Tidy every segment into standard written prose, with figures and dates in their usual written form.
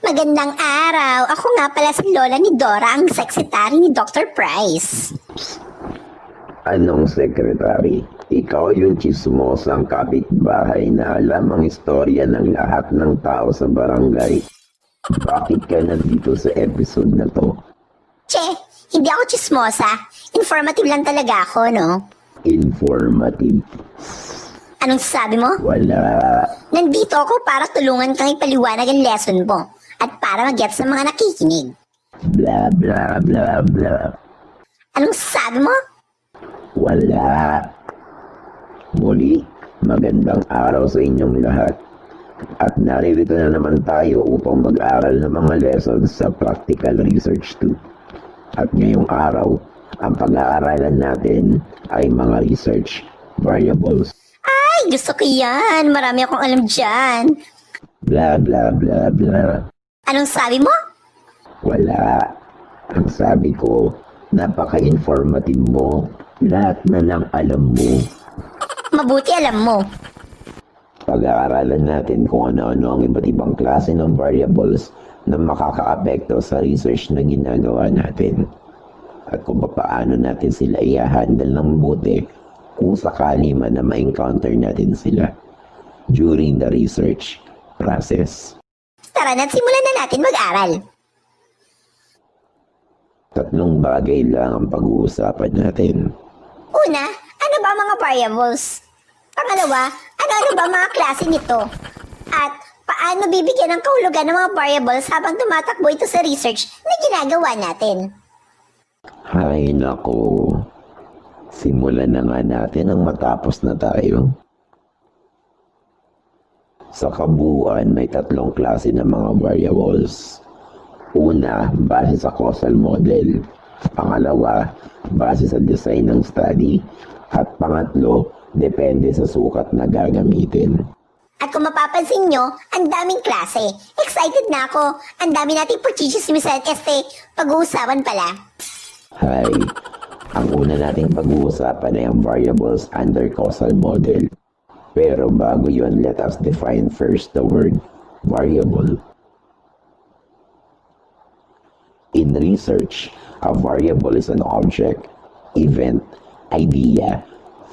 Magandang araw. Ako nga pala si Lola ni Dora, ang sekretary ni Dr. Price. Anong sekretary? Ikaw yung chismosang kapitbahay na alam ang istorya ng lahat ng tao sa barangay. Bakit ka nandito sa episode na to? Che, hindi ako chismosa. Informative lang talaga ako, no? Informative? Anong sabi mo? Wala. Nandito ako para tulungan kang ipaliwanag ang lesson mo at para mag-get sa mga nakikinig. Bla bla bla bla. Anong sabi mo? Wala. Muli, magandang araw sa inyong lahat. At naririto na naman tayo upang mag-aral ng mga lessons sa Practical Research 2. At ngayong araw, ang pag-aaralan natin ay mga research variables. Ay, gusto ko yan. Marami akong alam dyan. Bla bla bla bla. Anong sabi mo? Wala. Ang sabi ko, napaka-informative mo. Lahat na lang alam mo. Mabuti alam mo. Pag-aaralan natin kung ano-ano ang iba't ibang klase ng variables na makakaapekto sa research na ginagawa natin. At kung paano natin sila i-handle ng mabuti kung sakali man na ma-encounter natin sila during the research process. Tara na, simulan na natin mag-aral. Tatlong bagay lang ang pag-uusapan natin. Una, ano ba mga variables? Pangalawa, ano-ano ba mga klase nito? At paano bibigyan ng kahulugan ng mga variables habang tumatakbo ito sa research na ginagawa natin? Hay nako. Simulan na nga natin ang matapos na tayo. Sa kabuuan, may tatlong klase ng mga variables. Una, base sa causal model. Pangalawa, base sa design ng study. At pangatlo, depende sa sukat na gagamitin. At kung mapapansin nyo, ang daming klase. Excited na ako. Ang dami nating pagchichismisan pag-uusapan pala. Hay, ang una nating pag-uusapan ay ang variables under causal model. Pero bago yun, let us define first the word variable. In research, a variable is an object, event, idea,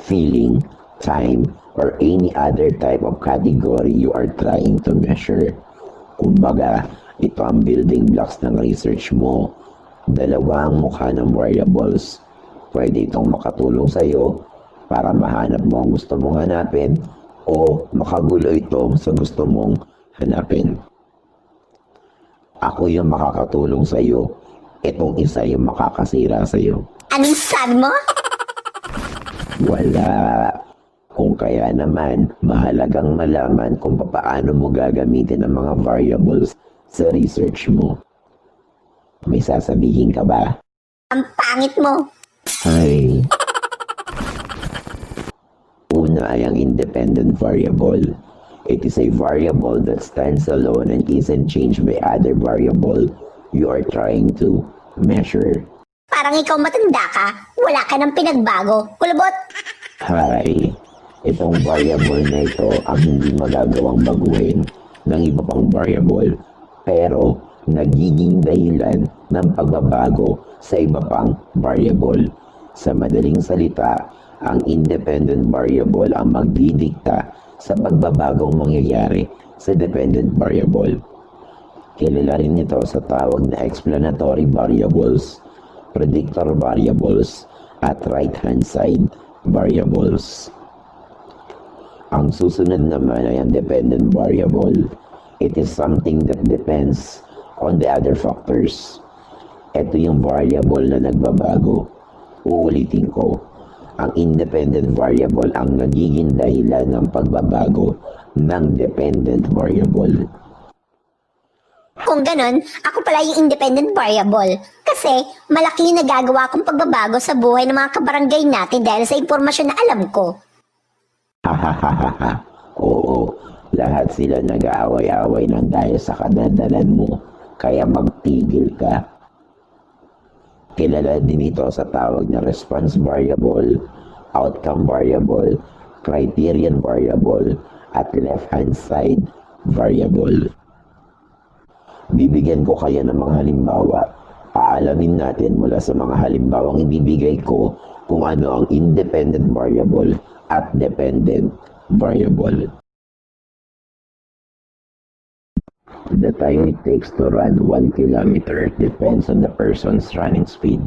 feeling, time, or any other type of category you are trying to measure. Kumbaga, ito ang building blocks ng research mo. Dalawa ang mukha ng variables. Pwede itong makatulong sa iyo para mahanap mo ang gusto mong hanapin o makagulo ito sa gusto mong hanapin. Ako yung makakatulong sa iyo. Itong isa yung makakasira sa iyo. Anong sabi mo? Wala. Kung kaya naman, mahalagang malaman kung paano mo gagamitin ang mga variables sa research mo. May sasabihin ka ba? Ang pangit mo. Ay. Una ay ang independent variable. It is a variable that stands alone and isn't changed by other variable you are trying to measure. Parang ikaw matanda ka. Wala ka ng pinagbago. Kulubot! Hi, itong variable na ito ang hindi magagawang baguhin ng iba pang variable, pero nagiging dahilan ng pagbabago sa iba pang variable. Sa madaling salita, ang independent variable ang magdidikta sa pagbabagong mangyayari sa dependent variable. Kilala rin ito sa tawag na explanatory variables, predictor variables, at right-hand side variables. Ang susunod naman ay ang dependent variable. It is something that depends on the other factors. Ito yung variable na nagbabago. Uulitin ko, ang independent variable ang nagiging dahilan ng pagbabago ng dependent variable. Kung ganun, ako pala yung independent variable. Kasi malaki yung nagagawa kong pagbabago sa buhay ng mga kabarangay natin dahil sa impormasyon na alam ko. Hahaha. Oo, lahat sila nag-aaway-aaway ng dahil sa kadadalan mo, kaya magtigil ka. Kilala din ito sa tawag na response variable, outcome variable, criterion variable, at left-hand side variable. Bibigyan ko kayo ng mga halimbawa. Paalamin natin mula sa mga halimbawang ibibigay ko kung ano ang independent variable at dependent variable. The time it takes to run 1 kilometer depends on the person's running speed.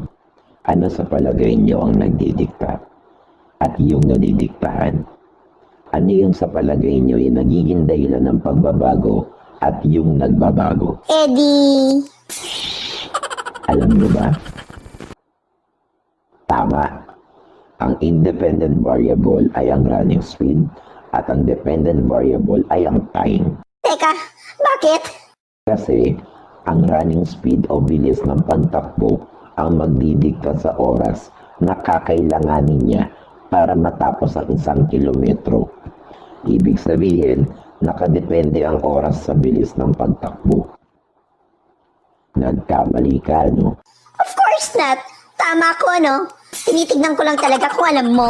Ano sa palagay niyo ang nagdidikta? At yung nadidiktahan? Ano yung sa palagay niyo yung nagiging dahilan ng pagbabago at yung nagbabago? Eddie. Alam niyo ba? Tama. Ang independent variable ay ang running speed at ang dependent variable ay ang time. Teka, bakit? Kasi ang running speed o bilis ng pagtakbo ang magdidikta sa oras na kakailanganin niya para matapos ang 1 kilometro. Ibig sabihin, nakadepende ang oras sa bilis ng pagtakbo. Nagkamali ka, no? Of course not. Tama ko, no? Tinitignan ko lang talaga kung alam mo.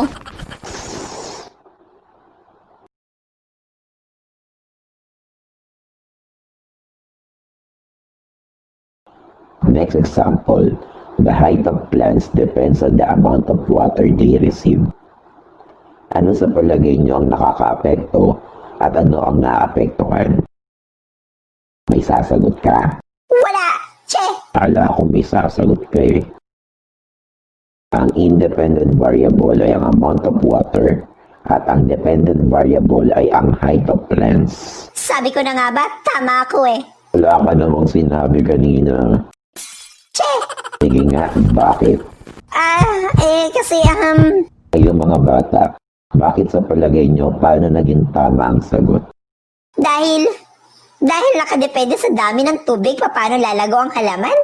Next example, the height of plants depends on the amount of water they receive. Ano sa palagay niyo ang nakakaapekto at ano ang naapektuhan? May sasagot ka? Wala. Che. Kala ko may sasagot ka eh. Ang independent variable ay ang amount of water at ang dependent variable ay ang height of plants. Sabi ko na nga ba? Tama ako eh. Wala ka namang sinabi kanina. Che. Sige nga, bakit? Kasi Kayo mga bata, bakit sa palagay nyo paano naging tama ang sagot? dahil nakadepende sa dami ng tubig paano lalago ang halaman?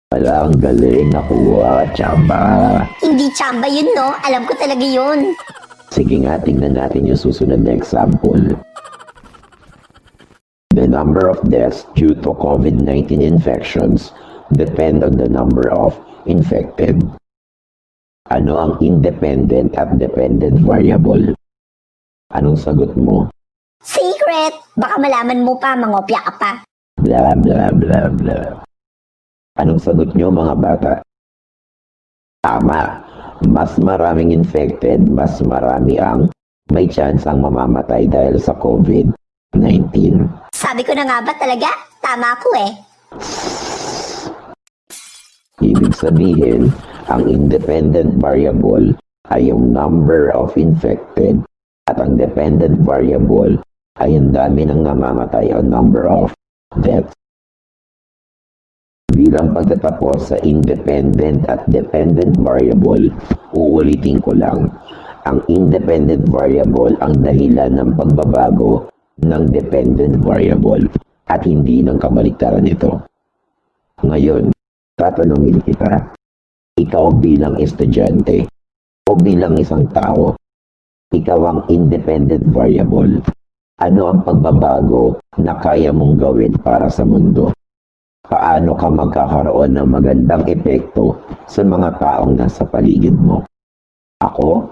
Wala, ang galing, nakuha, tsamba. Hindi tsamba yun, no? Alam ko talaga yun. Sige nga, tingnan natin yung susunod na example. The number of deaths due to COVID-19 infections depend on the number of infected. Ano ang independent at dependent variable? Anong sagot mo? Secret! Baka malaman mo pa, mangopya ka pa. Blah, blah, blah, blah. Anong sagot nyo mga bata? Tama. Mas maraming infected, mas marami ang may chance ang mamamatay dahil sa COVID-19. Sabi ko na nga ba talaga? Tama ako eh. Ibig sabihin, ang independent variable ay yung number of infected at ang dependent variable ay ang dami ng namamatay o number of deaths. Bilang pagtatapos sa independent at dependent variable, uulitin ko lang, ang independent variable ang dahilan ng pagbabago ng dependent variable at hindi ng kabaliktaran nito. Ngayon, tatanungin kita, ikaw bilang estudyante o bilang isang tao, ikaw ang independent variable. Ano ang pagbabago na kaya mong gawin para sa mundo? Paano ka magkakaroon ng magandang epekto sa mga taong nasa paligid mo? Ako,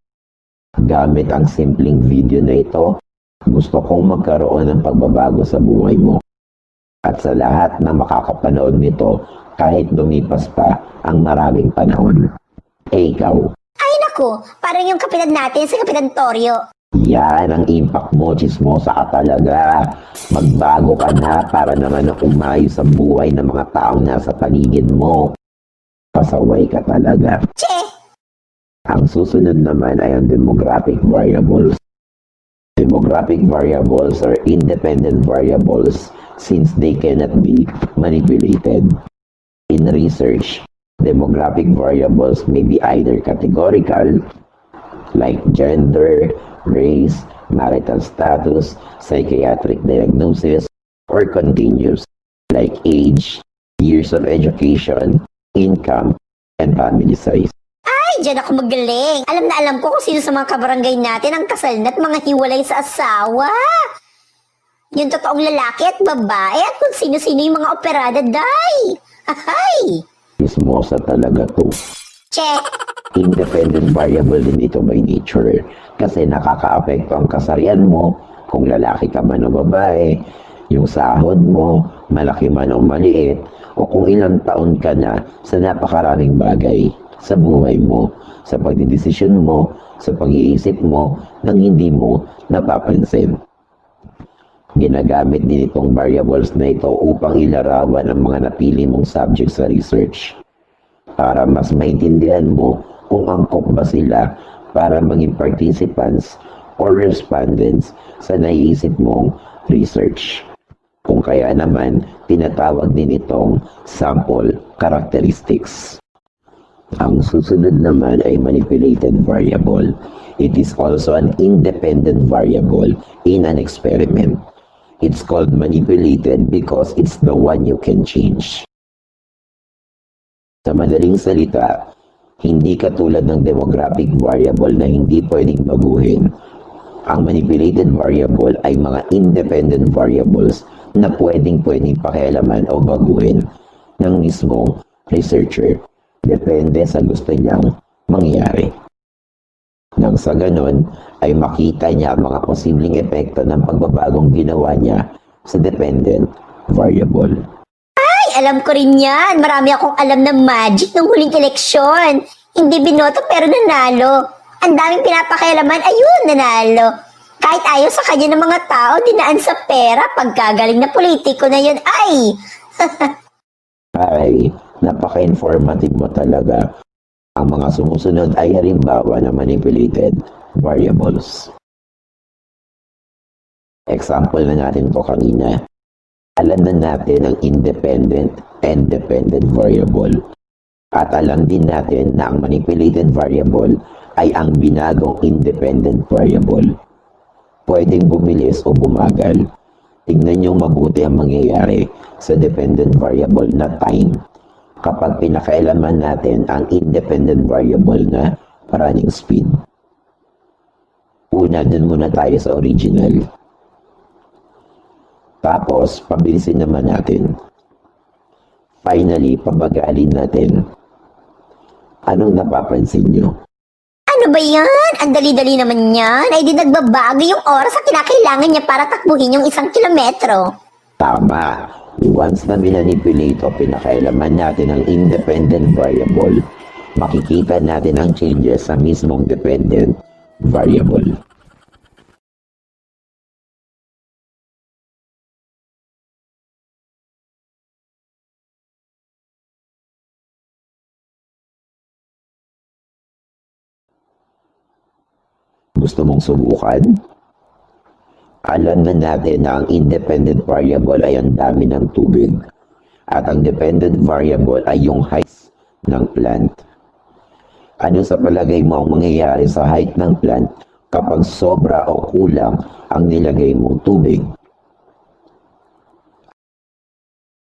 gamit ang simpleng video na ito, gusto kong magkaroon ng pagbabago sa buhay mo. At sa lahat na makakapanood nito, kahit lumipas pa ang maraming panahon. Ikaw. Ay naku, parang yung kapitan natin sa Kapitan Torio. Yan ang impact mo, chismosa ka talaga. Magbago ka na para naman umayos ang buhay ng mga taong nasa paligid mo. Pasaway ka talaga. Che! Ang susunod naman ay ang demographic variables. Demographic variables are independent variables since they cannot be manipulated. In research, demographic variables may be either categorical, like gender, race, marital status, psychiatric diagnosis, or continuous, like age, years of education, income, and family size. Ay, dyan ako magaling. Alam na alam ko kung sino sa mga kabarangay natin ang kasal na at mga hiwalay sa asawa. Yung totoong lalaki at babae at kung sino-sino yung mga operada, day. Ahay! Chismosa talaga to. Che! Independent variable din ito by nature kasi nakakaapekto ang kasarian mo kung lalaki ka man o babae, Yung sahod mo, malaki man o maliit, o kung ilang taon ka na sa napakaraming bagay sa buhay mo, sa pagdidesisyon mo, sa pag-iisip mo, nang hindi mo napapansin. Ginagamit din itong variables na ito upang ilarawan ang mga napili mong subject sa research para mas maintindihan mo kung angkop ba sila para maging participants or respondents sa naiisip mong research. Kung kaya naman, tinatawag din itong sample characteristics. Ang susunod naman ay manipulated variable. It is also an independent variable in an experiment. It's called manipulated because it's the one you can change. Sa madaling salita, hindi katulad ng demographic variable na hindi pwedeng baguhin. Ang manipulated variable ay mga independent variables na pwedeng pakialaman o baguhin ng mismong researcher. Depende sa gusto niyang mangyari. Nang sa ganon, ay makita niya ang mga posibleng epekto ng pagbabagong ginawa niya sa dependent variable. Ay, alam ko rin yan. Marami akong alam na magic ng huling eleksyon. Hindi binoto pero nanalo. Ang daming pinapakialaman, ayun, nanalo. Kahit ayaw sa kanya ng mga tao, dinaan sa pera. Pagkagaling na politiko na yun, ay! Ay, napaka-informative mo talaga. Ang mga sumusunod ay halimbawa na manipulated variables. Example na natin to kanina. Alam na natin ang independent and dependent variable. At alam din natin na ang manipulated variable ay ang binagong independent variable. Pwedeng bumilis o bumagal. Tingnan niyong mabuti ang mangyayari sa dependent variable na time kapag pinakailaman natin ang independent variable na running speed. Una, dun muna tayo sa original. Tapos, pabilisin naman natin. Finally, pabagalin natin. Anong napapansin nyo? Ano ba yan? Ang dali-dali naman yan. Ay di nagbabago yung oras na kinakailangan niya para takbuhin yung 1 kilometro. Tama. Once na minanipulate o pinakailaman natin ang independent variable, makikita natin ang changes sa mismong dependent variable. Gusto mong subukan? Alam na natin na ang independent variable ay ang dami ng tubig at ang dependent variable ay yung height ng plant. Ano sa palagay mo ang mangyayari sa height ng plant kapag sobra o kulang ang nilagay mong tubig?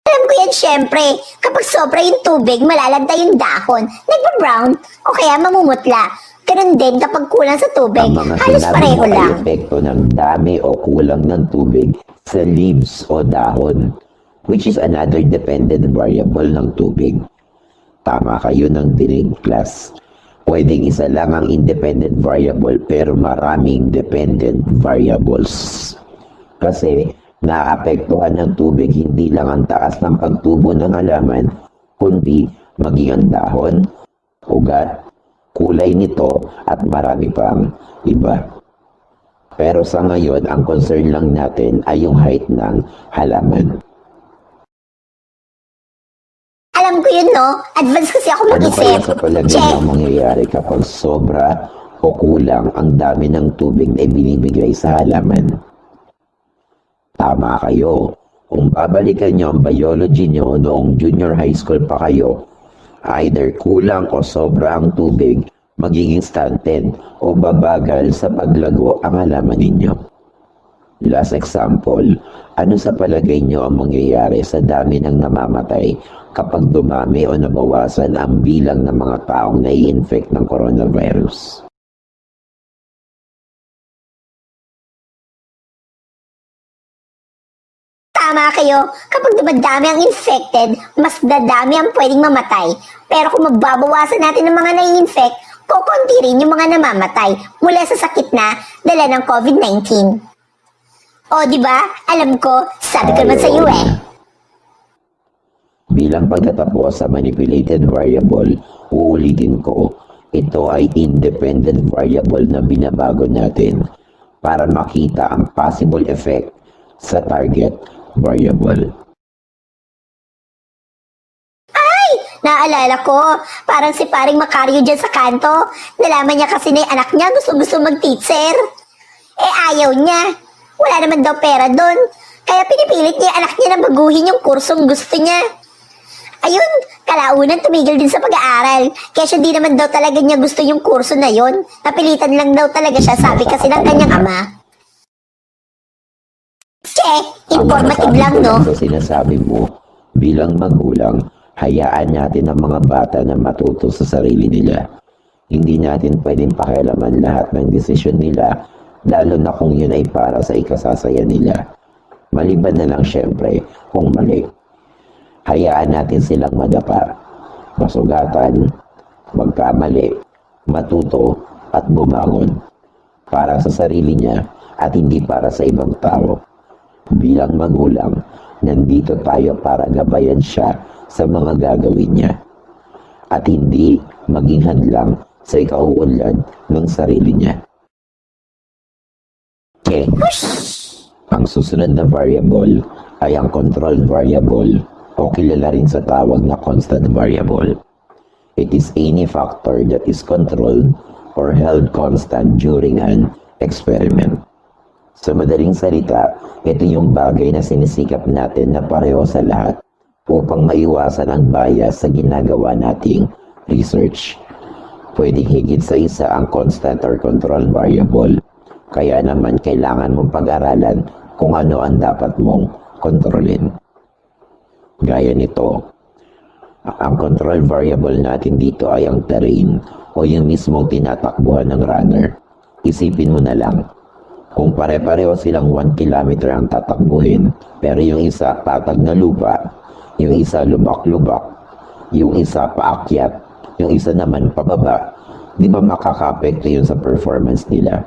Alam ko yan syempre. Kapag sobra yung tubig, malalagda yung dahon, nagba-brown o kaya mamumutla. Ganun din kapag kulang sa tubig, Ang mga halos sinabi pareho mo ay lang. epekto ng dami o kulang ng tubig sa leaves o dahon, which is another dependent variable ng tubig. Tama kayo ng dinig, class. Pwedeng isa lang ang independent variable pero maraming dependent variables. Kasi naapektuhan ng tubig hindi lang ang taas ng pagtubo ng halaman, kundi maging ang dahon, ugat, kulay nito at marami pang iba. Pero sa ngayon, ang concern lang natin ay yung height ng halaman. Alam ko yun, no? Advance kasi ako Ano kaya mag-isip. sa palagay Che, mo ang mangyayari kapag sobra o kulang ang dami ng tubig na ibinibigay sa halaman? Tama kayo. Kung babalikan nyo ang biology nyo noong junior high school pa kayo, either kulang o sobra ang tubig, magiging stunted o babagal sa paglago ang halaman ninyo. Last example, ano sa palagay nyo ang mangyayari sa dami ng namamatay kapag dumami o nabawasan ang bilang ng mga taong nai-infect ng coronavirus? tama kayo. Kapag dumadami ang infected, mas dadami ang pwedeng mamatay. Pero kung mababawasan natin ng mga nai-infect, kukunti rin yung mga namamatay mula sa sakit na dala ng COVID-19. O, di ba? Alam ko, sabi ko naman sa iyo eh. Bilang pagtatapos sa manipulated variable, uulitin ko, ito ay independent variable na binabago natin para makita ang possible effect sa target variable. Naalala ko, parang si paring Macario dyan sa kanto. Nalaman niya kasi na yung anak niya gusto mag-teacher. Eh ayaw niya. Wala naman daw pera doon. Kaya pinipilit niya yung anak niya na baguhin yung kursong gusto niya. Ayun, kalaunan tumigil din sa pag-aaral. Kaya siya di naman daw talaga niya gusto yung kurso na yon. Napilitan lang daw talaga siya, sabi kasi ng kanyang ama. Che, informative lang no? Sa sinasabi mo, bilang magulang, hayaan natin ang mga bata na matuto sa sarili nila. Hindi natin pwedeng pakialaman lahat ng desisyon nila, lalo na kung yun ay para sa ikasasaya nila. Maliban na lang syempre kung mali. Hayaan natin silang madapa, masugatan, magkamali, matuto at bumangon. Para sa sarili niya at hindi para sa ibang tao. Bilang magulang, nandito tayo para gabayan siya sa mga gagawin niya at hindi maging hadlang sa ikauunlad ng sarili niya. Okay. Ang susunod na variable ay ang control variable o kilala rin sa tawag na constant variable. It is any factor that is controlled or held constant during an experiment. Sa madaling salita, ito yung bagay na sinisikap natin na pareho sa lahat upang maiwasan ang bias sa ginagawa nating research. Pwedeng higit sa isa ang constant or control variable. Kaya naman kailangan mong pag-aralan kung ano ang dapat mong kontrolin. Gaya nito, ang control variable natin dito ay ang terrain o yung mismong tinatakbuhan ng runner. Isipin mo na lang, kung pare-pareho silang 1 kilometer ang tatakbuhin, pero yung isa patag na lupa, yung isa lubak-lubak, yung isa paakyat, yung isa naman pababa, di ba makaka-apekto yun sa performance nila?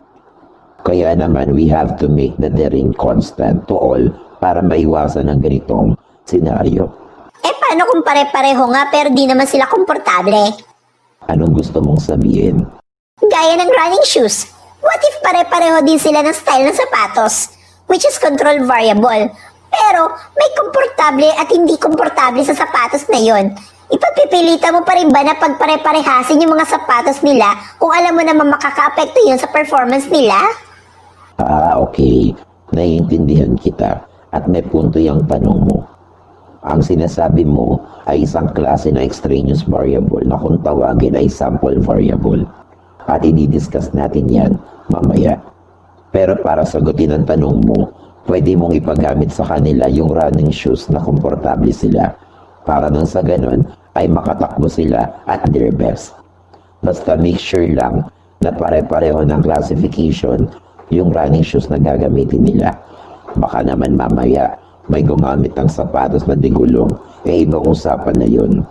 Kaya naman, we have to make the terrain constant to all para maiwasan ang ganitong senaryo. Eh paano kung pare-pareho nga pero di naman sila komportable? Anong gusto mong sabihin? Gaya ng running shoes. What if pare-pareho din sila ng style ng sapatos? Which is control variable. Pero may komportable at hindi komportable sa sapatos na yon. Ipagpipilitan mo pa rin ba na pagpare-parehasin yung mga sapatos nila kung alam mo naman makaka-apekto yun sa performance nila? Okay. Naiintindihan kita at may punto yung tanong mo. Ang sinasabi mo ay isang klase na extraneous variable na kung tawagin ay sample variable. At i-discuss natin yan mamaya. Pero para sagutin ang tanong mo, pwede mong ipagamit sa kanila yung running shoes na komportable sila para nang sa ganun ay makatakbo sila at their best. Basta make sure lang na pare-pareho ng classification yung running shoes na gagamitin nila. Baka naman mamaya may gumamit ng sapatos na digulong, eh ibang usapan na yun.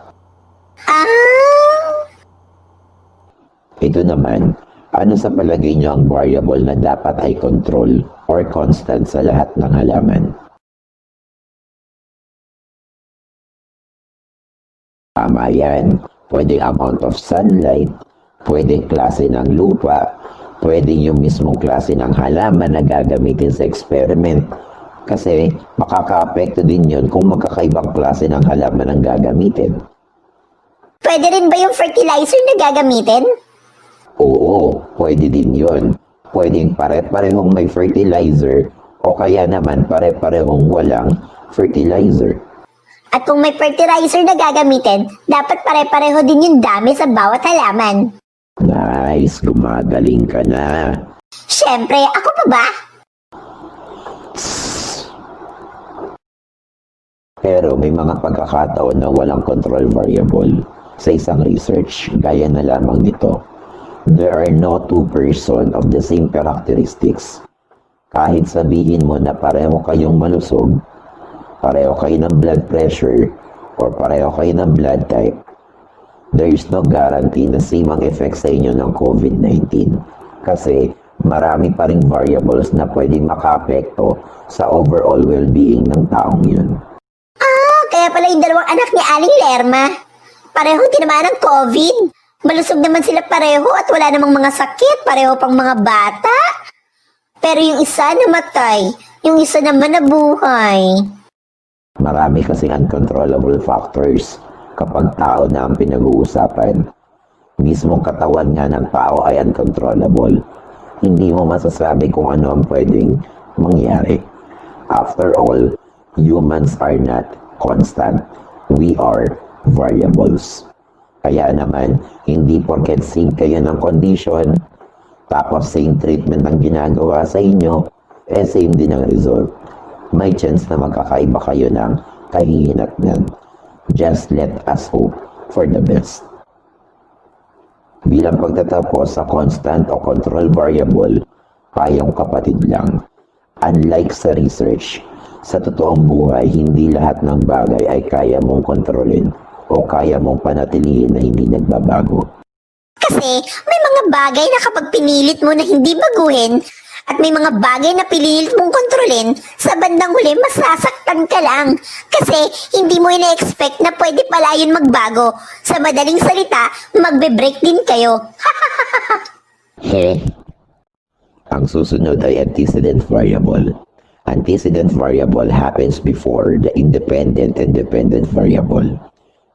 Ito naman, ano sa palagay niyo ang variable na dapat ay control or constant sa lahat ng halaman? Tama yan. Pwedeng amount of sunlight, pwedeng klase ng lupa, pwedeng yung mismong klase ng halaman na gagamitin sa experiment. Kasi makaka-apekto din yun kung magkakaibang klase ng halaman ang gagamitin. Pwede rin ba yung fertilizer na gagamitin? Oo, pwede din yun. Pwedeng pare-parehong may fertilizer o kaya naman pare-parehong walang fertilizer. At kung may fertilizer na gagamitin, dapat pare-pareho din yung dami sa bawat halaman. Nice, gumagaling ka na. Siyempre, ako pa ba? Pero may mga pagkakataon na walang control variable sa isang research gaya na lamang nito. There are no two person of the same characteristics. Kahit sabihin mo na pareho kayong malusog, pareho kayo ng blood pressure, or pareho kayo ng blood type, there is no guarantee na same ang effect sa inyo ng COVID-19. Kasi marami pa ring variables na pwedeng makaapekto sa overall well-being ng taong yun. Kaya pala yung dalawang anak ni Aling Lerma. Parehong tinamaan ng COVID. Malusog naman sila pareho at wala namang mga sakit. Pareho pang mga bata. Pero yung isa namatay. Yung isa naman nabuhay. Marami kasing uncontrollable factors kapag tao na ang pinag-uusapan. Mismong katawan nga ng tao ay uncontrollable. Hindi mo masasabi kung ano ang pwedeng mangyari. After all, humans are not constant. We are variables. Kaya naman, hindi porket same kayo ng condition, tapos same treatment ang ginagawa sa inyo, same din ang result. May chance na magkakaiba kayo ng kahihinatnan. Just let us hope for the best. Bilang pagtatapos sa constant o control variable, payong kapatid lang. Unlike sa research, sa totoong buhay, hindi lahat ng bagay ay kaya mong kontrolin o kaya mong panatilihin na hindi nagbabago. Kasi may mga bagay na kapag pinilit mo na hindi baguhin at may mga bagay na pinilit mong kontrolin, sa bandang huli masasaktan ka lang. Kasi hindi mo ina-expect na pwede pala yun magbago. Sa madaling salita, magbe-break din kayo. Ang susunod ay antecedent variable. Antecedent variable happens before the independent and dependent variable.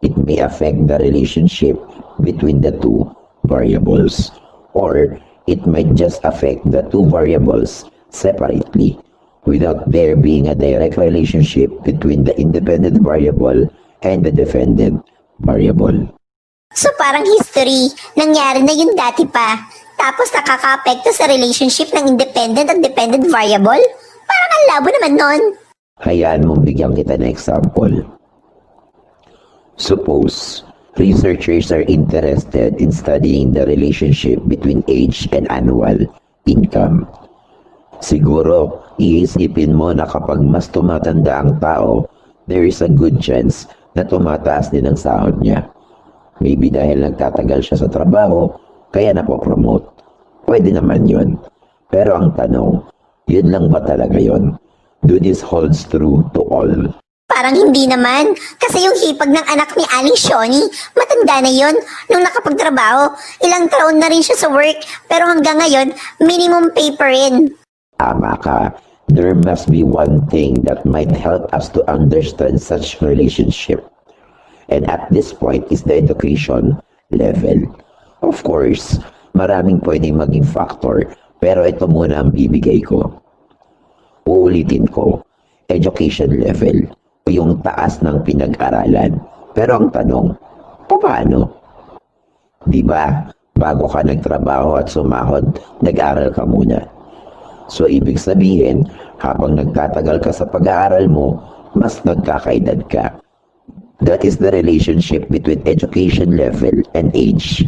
It may affect the relationship between the two variables, or it might just affect the two variables separately without there being a direct relationship between the independent variable and the dependent variable. So parang history, nangyari na yun dati pa. Tapos nakaka-apekto sa relationship ng independent at dependent variable? Parang ang labo naman nun. Hayaan mong bigyan kita ng example. Suppose, researchers are interested in studying the relationship between age and annual income. Siguro, iisipin mo na kapag mas tumatanda ang tao, there is a good chance na tumataas din ang sahod niya. Maybe dahil nagtatagal siya sa trabaho, kaya napopromote. Pwede naman yun. Pero ang tanong, yun lang ba talaga yun? Do this holds true to all? Parang hindi naman. Kasi yung hipag ng anak ni Aling Shoni, matanda na yun. Nung nakapagtrabaho, ilang taon na rin siya sa work. Pero hanggang ngayon, minimum pay pa rin. Tama ka. There must be one thing that might help us to understand such relationship. And at this point is the education level. Of course, maraming pwedeng maging factor, pero ito muna ang bibigay ko. Uulitin ko, education level, o yung taas ng pinag-aralan. Pero ang tanong, paano? Diba, bago ka nagtrabaho at sumahod, nag-aral ka muna. So, ibig sabihin, habang nagtatagal ka sa pag-aaral mo, mas nagkakaedad ka. That is the relationship between education level and age.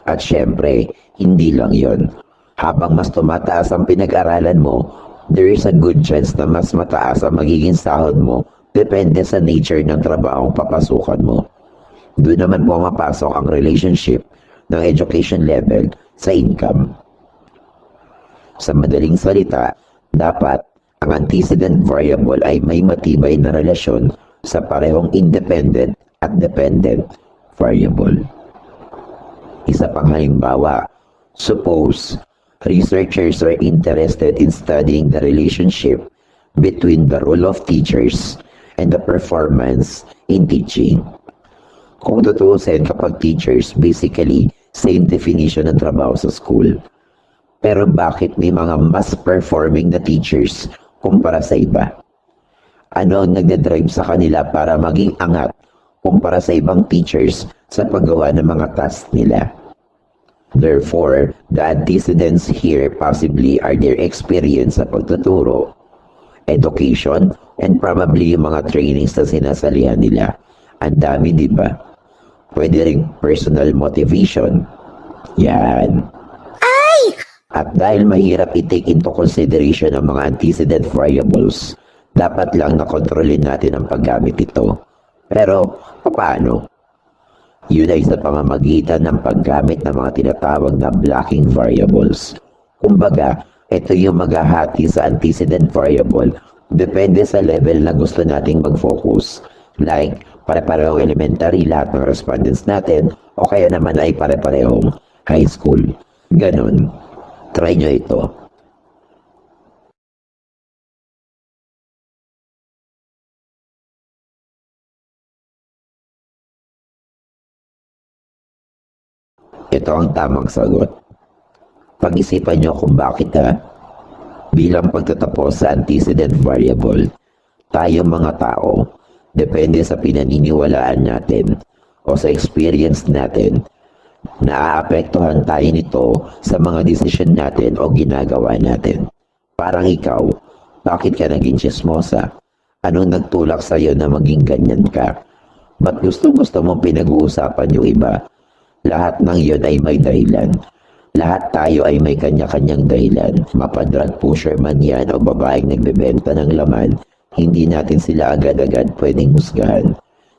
At syempre, hindi lang yon. Habang mas tumataas ang pinag-aralan mo, there is a good chance na mas mataas ang magiging sahod mo depende sa nature ng trabahong papasukan mo. Doon naman pumapasok ang relationship ng education level sa income. Sa madaling salita, dapat ang antecedent variable ay may matibay na relasyon sa parehong independent at dependent variable. Isa pang halimbawa, suppose researchers are interested in studying the relationship between the role of teachers and the performance in teaching. Kung tutuusin kapag teachers, basically, same definition ng trabaho sa school. Pero bakit may mga mas performing na teachers kumpara sa iba? Ano ang nagdadrive sa kanila para maging angat kumpara sa ibang teachers sa paggawa ng mga tasks nila? Therefore, the antecedents here possibly are their experience sa pagtuturo, education, and probably yung mga trainings na sinasalihan nila. Ang dami, di ba? Pwede ring personal motivation. Yan. At dahil mahirap i-take into consideration ang mga antecedent variables, dapat lang na kontrolin natin ang paggamit ito. Pero, paano? Yun ay sa pamamagitan ng paggamit ng mga tinatawag na blocking variables. Kumbaga, ito yung maghahati sa antecedent variable depende sa level na gusto nating mag-focus. Like, pare-parehong elementary lahat ng respondents natin o kaya naman ay pare-parehong high school. Ganon. Try nyo ito. Ito ang tamang sagot. Pag-isipan nyo kung bakit ha. Bilang pagtatapos sa antecedent variable, tayo mga tao, depende sa pinaniniwalaan natin o sa experience natin, naaapektuhan tayo nito sa mga desisyon natin o ginagawa natin. Parang ikaw, bakit ka naging chismosa? Anong nagtulak sa'yo na maging ganyan ka? Ba't gusto mong pinag-uusapan yung iba? Lahat ng yun ay may dahilan. Lahat tayo ay may kanya-kanyang dahilan. Mapadrag pusher man yan o babaeng nagbebenta ng laman, hindi natin sila agad-agad pwedeng husgahan.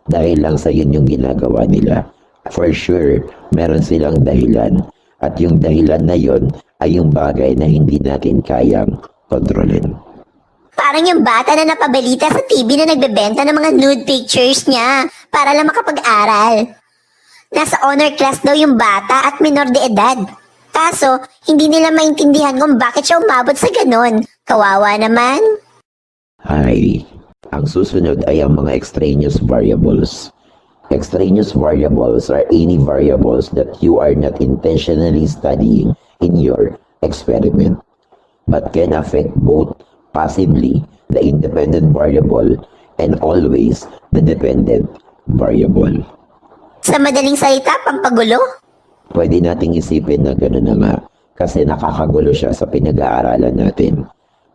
Dahil lang sa yun yung ginagawa nila. For sure, meron silang dahilan. At yung dahilan na yun ay yung bagay na hindi natin kayang kontrolin. Parang yung bata na napabalita sa TV na nagbebenta ng mga nude pictures niya para lang makapag-aral. Nasa honor class daw yung bata at minor de edad. Kaso, hindi nila maintindihan kung bakit siya umabot sa ganon. Kawawa naman. Ay, ang susunod ay ang mga extraneous variables. Extraneous variables are any variables that you are not intentionally studying in your experiment, but can affect both possibly the independent variable and always the dependent variable. Sa madaling salita, pampagulo. Pwede nating isipin na gano'n na nga kasi nakakagulo siya sa pinag-aaralan natin.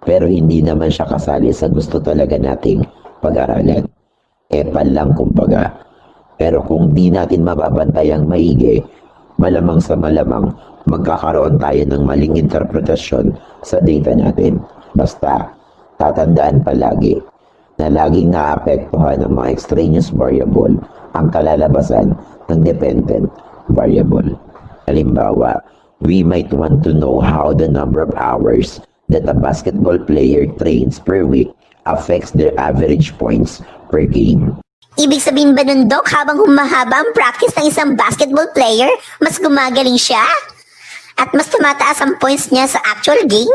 Pero hindi naman siya kasali sa gusto talaga nating pag-aralan. Epal lang kumbaga. Pero kung di natin mababantay ang maigi, malamang sa malamang magkakaroon tayo ng maling interpretasyon sa data natin. Basta, tatandaan palagi na laging naapektuhan ng mga extraneous variable ang kalalabasan ng dependent variable. Halimbawa, we might want to know how the number of hours that a basketball player trains per week affects their average points per game. Ibig sabihin ba nun, Dok, habang humahaba ang practice ng isang basketball player, mas gumagaling siya? At mas tumataas ang points niya sa actual game?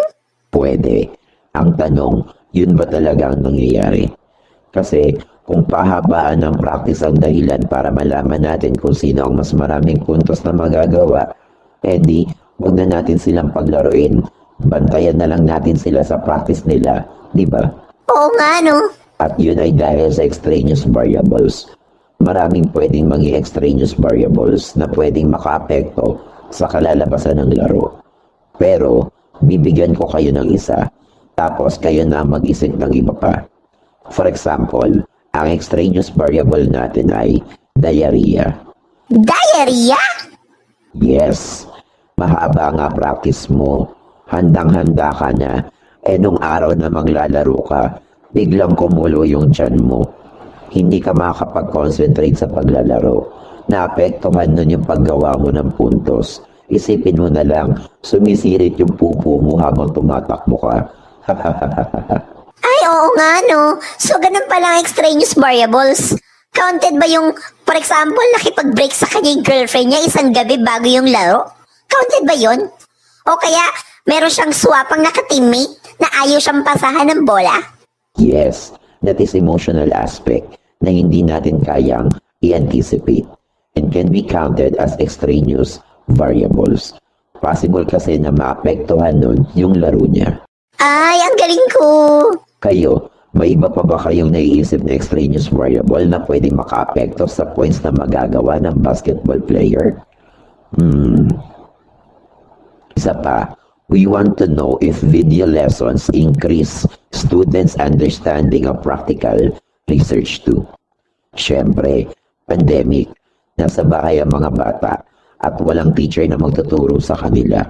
Pwede. Ang tanong, yun ba talaga ang nangyayari? Kasi kung pahabaan ng practice ang dahilan para malaman natin kung sino ang mas maraming puntos na magagawa, edi wag na natin silang paglaruin. Bantayan na lang natin sila sa practice nila, di ba? Oo nga, no? At yun ay dahil sa extraneous variables. Maraming pwedeng maging extraneous variables na pwedeng makaapekto sa kalalabasan ng laro. Pero, bibigyan ko kayo ng isa, tapos kayo na mag-isip ng iba pa. For example, ang extraneous variable natin ay diarrhea. Diarrhea? Yes, mahaba nga practice mo. Handang-handa ka na. Nung araw na maglalaro ka, biglang kumulo yung tiyan mo. Hindi ka makakapag-concentrate sa paglalaro. Naapektuhan nun yung paggawa mo ng puntos. Isipin mo na lang, sumisirit yung pupo mo habang tumatakbo ka. Ay, oo nga, no? So, ganun pala ang extraneous variables. Counted ba yung, for example, nakipag-break sa kanyang girlfriend niya isang gabi bago yung laro? Counted ba yun? O kaya, meron siyang swapang naka-teammate na ayaw siyang pasahan ng bola? Yes, that is emotional aspect na hindi natin kayang i-anticipate and can be counted as extraneous variables. Possible kasi na maapektuhan nun yung laro niya. Ay, ang galing ko! Kayo, may iba pa ba kayong naiisip na extraneous variable na pwedeng makaapekto sa points na magagawa ng basketball player? Isa pa, we want to know if video lessons increase students' understanding of practical research too. Siyempre, pandemic, nasa bahay ang mga bata at walang teacher na magtuturo sa kanila.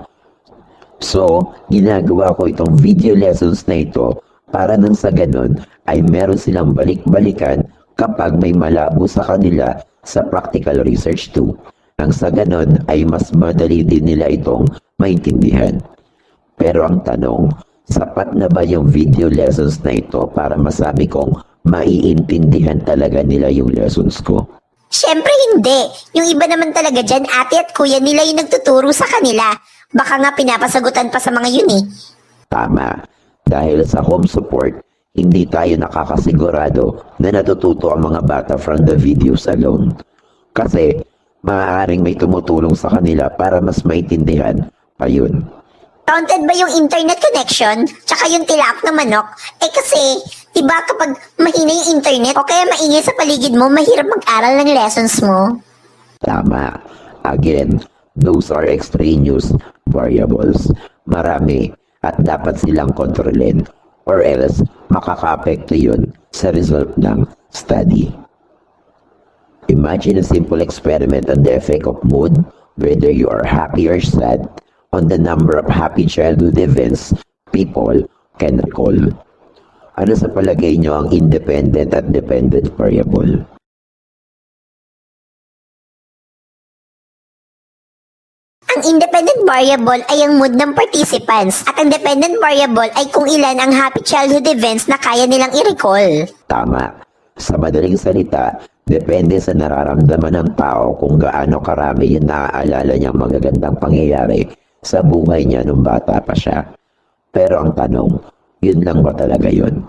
So, ginagawa ko itong video lessons na ito para nang sa ganun ay meron silang balik-balikan kapag may malabo sa kanila sa practical research too. Nang sa ganon ay mas madali din nila itong maintindihan. Pero ang tanong, sapat na ba yung video lessons na ito para masabi kong maiintindihan talaga nila yung lessons ko? Siyempre hindi. Yung iba naman talaga dyan, ate at kuya nila yung nagtuturo sa kanila. Baka nga pinapasagutan pa sa mga yun eh. Tama. Dahil sa home support, hindi tayo nakakasigurado na natututo ang mga bata from the videos alone. Kasi, maaaring may tumutulong sa kanila para mas maintindihan pa yun. Counted ba yung internet connection? Tsaka yung tilaok ng manok? Eh kasi, diba kapag mahina yung internet o kaya maingay sa paligid mo, mahirap mag-aral ng lessons mo? Tama. Again, those are extraneous variables. Marami at dapat silang kontrolin or else makaka-apekto yun sa result ng study. Imagine a simple experiment on the effect of mood, whether you are happy or sad, on the number of happy childhood events people can recall. Ano sa palagay nyo ang independent at dependent variable? Ang independent variable ay ang mood ng participants at ang dependent variable ay kung ilan ang happy childhood events na kaya nilang i-recall. Tama. Sa madaling salita, depende sa nararamdaman ng tao kung gaano karami yung naaalala niyang magagandang pangyayari sa buhay niya nung bata pa siya. Pero ang tanong, yun lang ba talaga yun?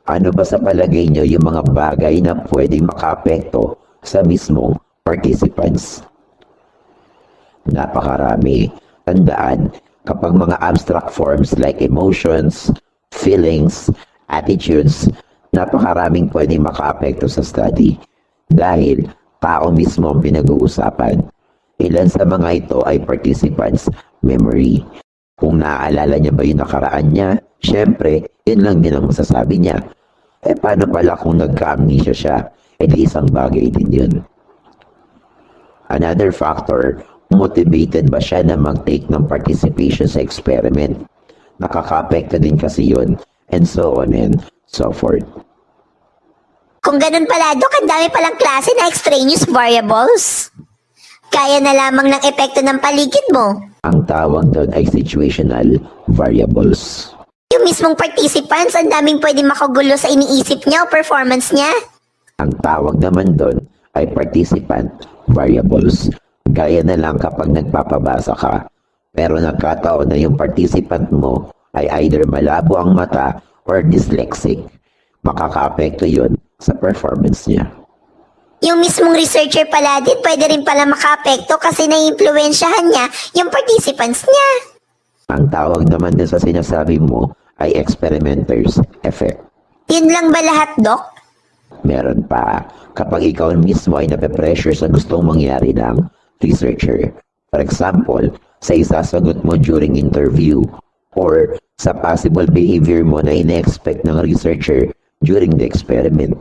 Ano ba sa palagay niyo yung mga bagay na pwedeng makaapekto sa mismong participants? Napakarami. Tandaan, kapag mga abstract forms like emotions, feelings, attitudes, napakaraming pwedeng makaapekto sa study. Dahil tao mismo ang pinag-uusapan. Ilan sa mga ito ay participants' memory. Kung naaalala niya ba yung nakaraan niya, syempre, yun lang din ang masasabi niya. Eh paano pala kung nagka-amnesia siya? Eh di isang bagay din yun. Another factor, motivated ba siya na mag-take ng participation sa experiment? Nakaka-apekto din kasi yun, and so on and so forth. Kung ganun pala, Dok, ang dami palang klase na extraneous variables. Kaya na lamang ng epekto ng paligid mo. Ang tawag doon ay situational variables. Yung mismong participants, ang daming pwedeng makagulo sa iniisip niya o performance niya. Ang tawag naman doon ay participant variables. Gaya na lang kapag nagpapabasa ka, pero nagkataon na yung participant mo ay either malabo ang mata or dyslexic. Makaka-apekto yun sa performance niya. Yung mismong researcher pala din, pwede rin pala maka-apekto kasi naiimpluwensyahan niya yung participants niya. Ang tawag naman din sa sinasabi mo ay experimenter's effect. Yun lang ba lahat, Dok? Meron pa, kapag ikaw mismo ay nape-pressure sa gustong mangyari ng researcher. For example, sa isasagot mo during interview or sa possible behavior mo na ine-expect ng researcher during the experiment.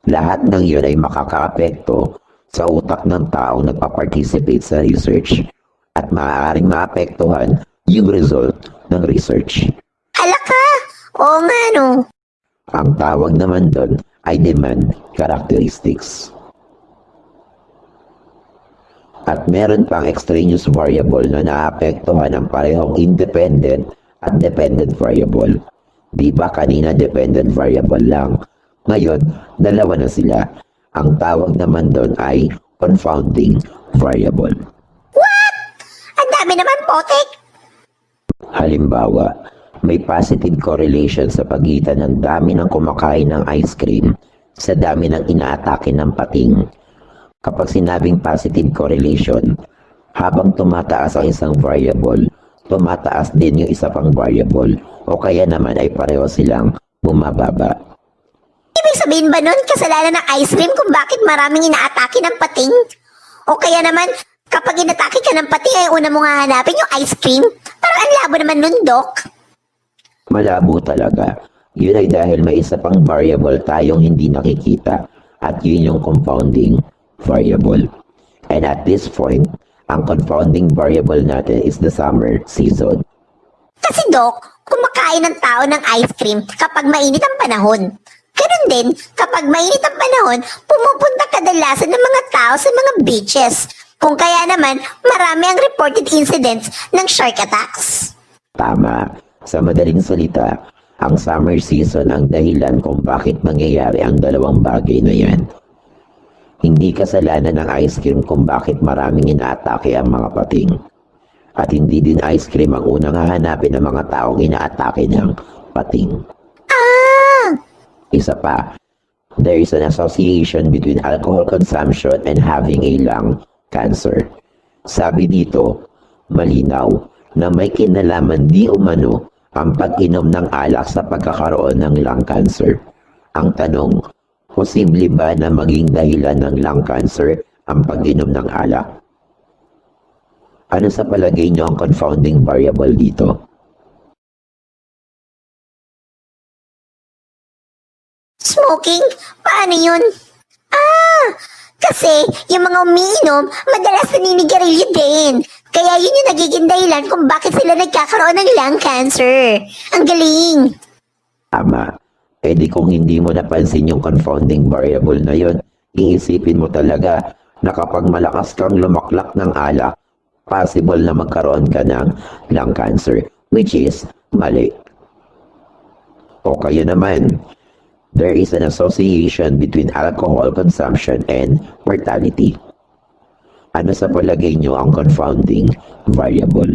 Lahat ng yun ay makaka-apekto sa utak ng taong nagpa-participate sa research at maaaring maapektuhan yung result ng research. Hala ka! Oo nga no. Ang tawag naman doon ay demand characteristics. At meron pang extraneous variable na naapektuhan ng parehong independent at dependent variable. Di ba kanina dependent variable lang? Ngayon, dalawa na sila. Ang tawag naman doon ay confounding variable. What? Ang dami naman, potek! Halimbawa, may positive correlation sa pagitan ng dami ng kumakain ng ice cream sa dami ng inaatake ng pating. Kapag sinabing positive correlation, habang tumataas ang isang variable, tumataas din yung isa pang variable o kaya naman ay pareho silang bumababa. Ibig sabihin ba nun, kasalanan ng ice cream kung bakit maraming inaatake ng pating? O kaya naman, kapag inatake ka ng pating ay una mong hahanapin yung ice cream? Parang ang labo naman nun, Dok. Malabo talaga. Yun ay dahil may isa pang variable tayong hindi nakikita at yun yung confounding variable. And at this point, ang confounding variable natin is the summer season. Kasi, Dok, kumakain ng tao ng ice cream kapag mainit ang panahon. Ganun din, kapag mainit ang panahon, pumupunta kadalasan ng mga tao sa mga beaches. Kung kaya naman, marami ang reported incidents ng shark attacks. Tama. Sa madaling salita, ang summer season ang dahilan kung bakit nangyayari ang dalawang bagay na yan. Hindi kasalanan ng ice cream kung bakit maraming inaatake ang mga pating. At hindi din ice cream ang unang hahanapin ng mga taong inaatake ng pating. Isa pa, there is an association between alcohol consumption and having a lung cancer. Sabi dito, malinaw na may kinalaman di umano ang pag-inom ng alak sa pagkakaroon ng lung cancer. Ang tanong, posible ba na maging dahilan ng lung cancer ang pag-inom ng alak? Ano sa palagay niyo ang confounding variable dito? Smoking? Paano yun? Kasi yung mga umiinom, madalas naninigarilyo din. Kaya yun yung nagiging dahilan kung bakit sila nagkakaroon ng lung cancer. Ang galing! Tama. Eh di kung hindi mo napansin yung confounding variable na yun, iisipin mo talaga na kapag malakas kang lumaklak ng alak, possible na magkaroon ka ng lung cancer, which is mali. O kaya naman, there is an association between alcohol consumption and mortality. Ano sa palagay nyo ang confounding variable?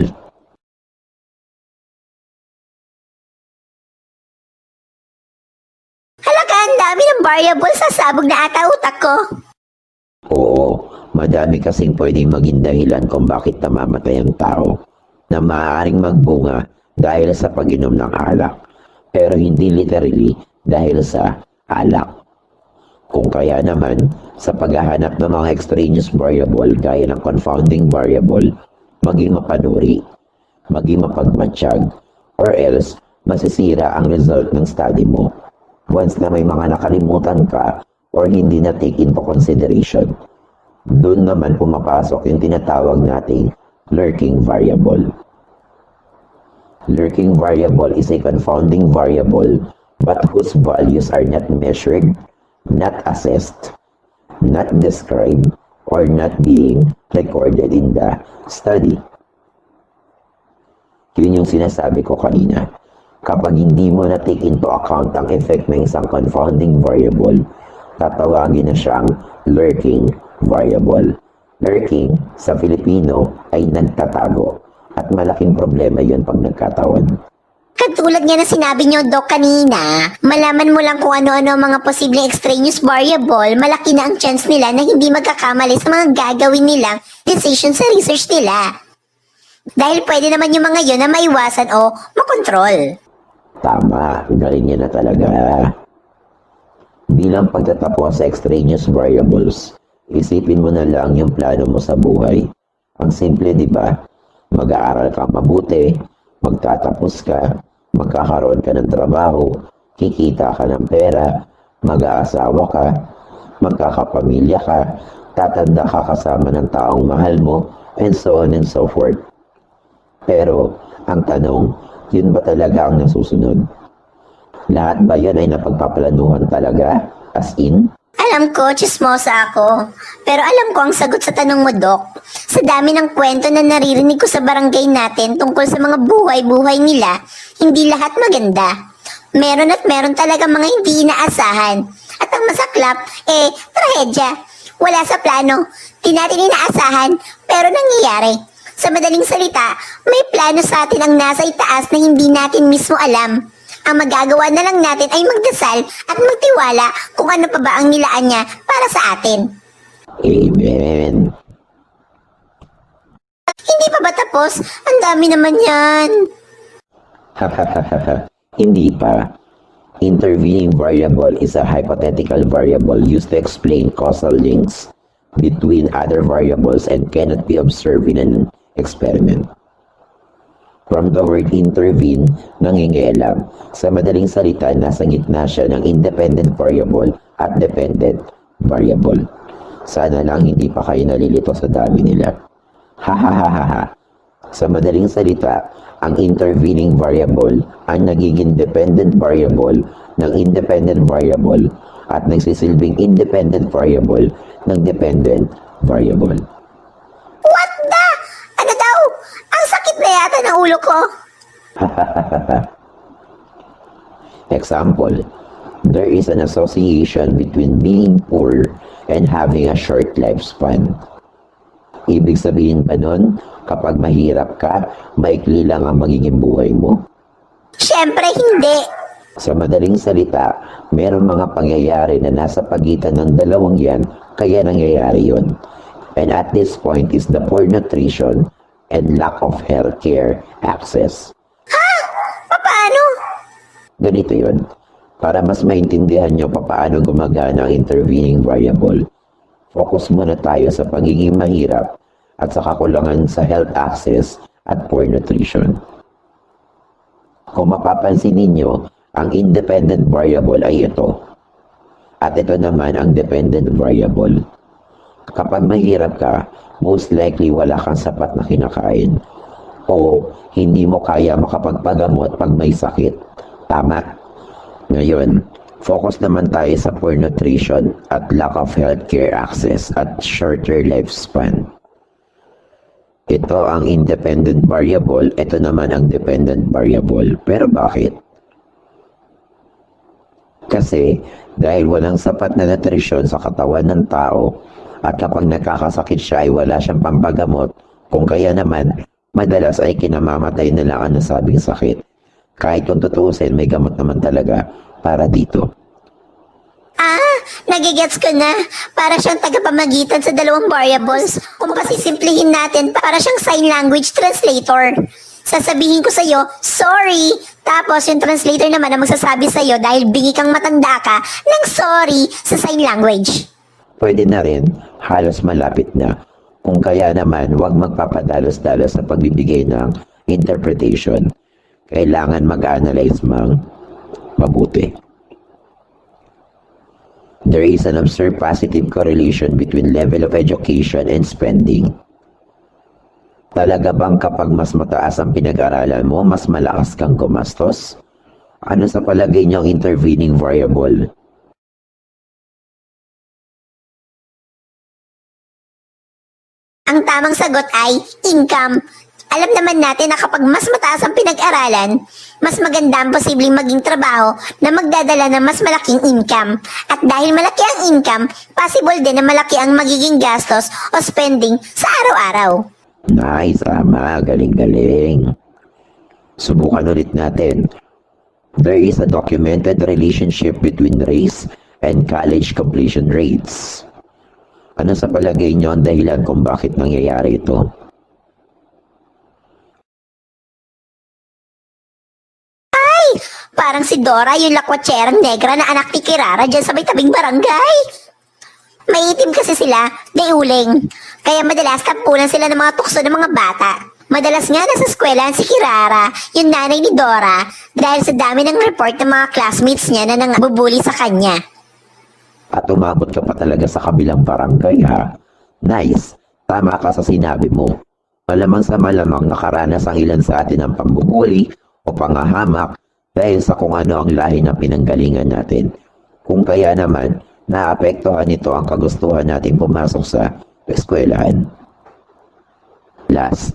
Halaka, ang dami ng variable sa sabog na ata utak ko. Oo, madami kasing pwedeng maging dahilan kung bakit namamatay ang tao na maaaring magbunga dahil sa pag-inom ng alak, pero hindi literally dahil sa alak. Kung kaya naman, sa paghahanap ng mga extraneous variable gaya ng confounding variable, maging mapanuri, maging mapagmatsyag, or else masisira ang result ng study mo once na may mga nakalimutan ka or hindi na take into consideration. Doon naman pumapasok yung tinatawag nating lurking variable. Lurking variable is a confounding variable but whose values are not measured, not assessed, not described, or not being recorded in the study. Yun yung sinasabi ko kanina. Kapag hindi mo na take into account ang effect ng isang confounding variable, tatawagin na siyang lurking variable. Lurking sa Filipino ay nagtatago at malaking problema yun pag nagkatawan. Katulad nga na sinabi niyo, Doc, kanina, malaman mo lang kung ano-ano ang mga posibleng extraneous variable, malaki na ang chance nila na hindi magkakamali sa mga gagawin nilang decision sa research nila. Dahil pwede naman yung mga yun na maiwasan o makontrol. Tama, galing niya na talaga. Bilang pagtatapos sa extraneous variables, isipin mo na lang yung plano mo sa buhay. Ang simple, di ba? Mag-aaral ka mabuti, magtatapos ka, magkakaroon ka ng trabaho, kikita ka ng pera, mag-aasawa ka, magkakapamilya ka, tatanda ka kasama ng taong mahal mo, and so on and so forth. Pero, ang tanong, yun ba talaga ang nasusunod? Lahat ba yan ay napagpaplanuhan talaga? As in? Alam ko, chismosa ako. Pero alam ko ang sagot sa tanong mo, Doc. Sa dami ng kwento na naririnig ko sa barangay natin tungkol sa mga buhay-buhay nila, hindi lahat maganda. Meron at meron talaga mga hindi inaasahan. At ang masaklap, trahedya. Wala sa plano. Di natin inaasahan, pero nangyayari. Sa madaling salita, may plano sa atin ang nasa itaas na hindi natin mismo alam. Ang magagawa na lang natin ay magdasal at magtiwala kung ano pa ba ang nilaan niya para sa atin. Amen. Hindi pa ba tapos? Ang dami naman yan. Hindi pa. Intervening variable is a hypothetical variable used to explain causal links between other variables and cannot be observed in an experiment. From the word intervene, nangingialam. Sa madaling salita, nasa gitna siya ng independent variable at dependent variable. Sana lang hindi pa kayo nalilito sa dami nila. Ha. Sa madaling salita, ang intervening variable ang nagiging dependent variable ng independent variable at nagsisilbing independent variable ng dependent variable. What the? Ano daw? Ang sakit na yata ng ulo ko. Example, there is an association between being poor and having a short lifespan. Ibig sabihin ba nun, kapag mahirap ka, maikli lang ang magiging buhay mo? Siyempre hindi. Sa madaling salita, meron mga pangyayari na nasa pagitan ng dalawang yan, kaya nangyayari yon. And at this point is the poor nutrition and lack of healthcare access. Paano? Ganito yun. Para mas maintindihan nyo paano gumagana ang intervening variable, focus muna tayo sa pagiging mahirap at sa kakulangan sa health access at poor nutrition. Kung mapapansin ninyo, ang independent variable ay ito. At ito naman ang dependent variable. Kapag mahirap ka, most likely wala kang sapat na kinakain. O hindi mo kaya makapagpagamot pag may sakit. Tama? Ngayon, focus naman tayo sa poor nutrition at lack of healthcare access at shorter lifespan. Ito ang independent variable, ito naman ang dependent variable. Pero bakit? Kasi dahil walang sapat na nutrisyon sa katawan ng tao at kapag nagkakasakit siya ay wala siyang pampagamot, kung kaya naman, madalas ay kinamamatay na lang ang nasabing sakit. Kahit kung tutuusin, may gamot naman talaga para dito. Nagigets ko na. Para siyang tagapamagitan sa dalawang variables. Kung pasisimplihin natin, para siyang sign language translator. Sasabihin ko sa'yo, sorry. Tapos yung translator naman ang magsasabi sa'yo dahil bingi kang matanda ka ng sorry sa sign language. Pwede na rin, halos malapit na. Kung kaya naman, huwag magpapadalos-dalos sa pagbibigay ng interpretation. Kailangan mag-analyze mang mabuti. There is an observed positive correlation between level of education and spending. Talaga bang kapag mas mataas ang pinag-aralan mo, mas malakas kang gumastos? Ano sa palagay niyo ang intervening variable? Ang tamang sagot ay income. Alam naman natin na kapag mas mataas ang pinag-aralan, mas maganda ang posibleng maging trabaho na magdadala ng mas malaking income. At dahil malaki ang income, possible din na malaki ang magiging gastos o spending sa araw-araw. Nice, tama. Galing-galing. Subukan ulit natin. There is a documented relationship between race and college completion rates. Ano sa palagay niyo ang dahilan kung bakit nangyayari ito? Parang si Dora, yung lakwatserang negra na anak ni Kirara dyan sa may tabing barangay. May itim kasi sila, uling. Kaya madalas tampulan sila ng mga tukso ng mga bata. Madalas nga nasa eskwelahan si Kirara, yung nanay ni Dora, dahil sa dami ng report ng mga classmates niya na nangbubuli sa kanya. At umabot ka pa talaga sa kabilang barangay, ha? Nice. Tama ka sa sinabi mo. Malamang sa malamang nakaranas ang ilan sa atin ng pambubuli o pangahamak dahil sa kung ano ang lahi ng pinanggalingan natin. Kung kaya naman, naapektuhan nito ang kagustuhan natin pumasok sa eskwelahan. Last,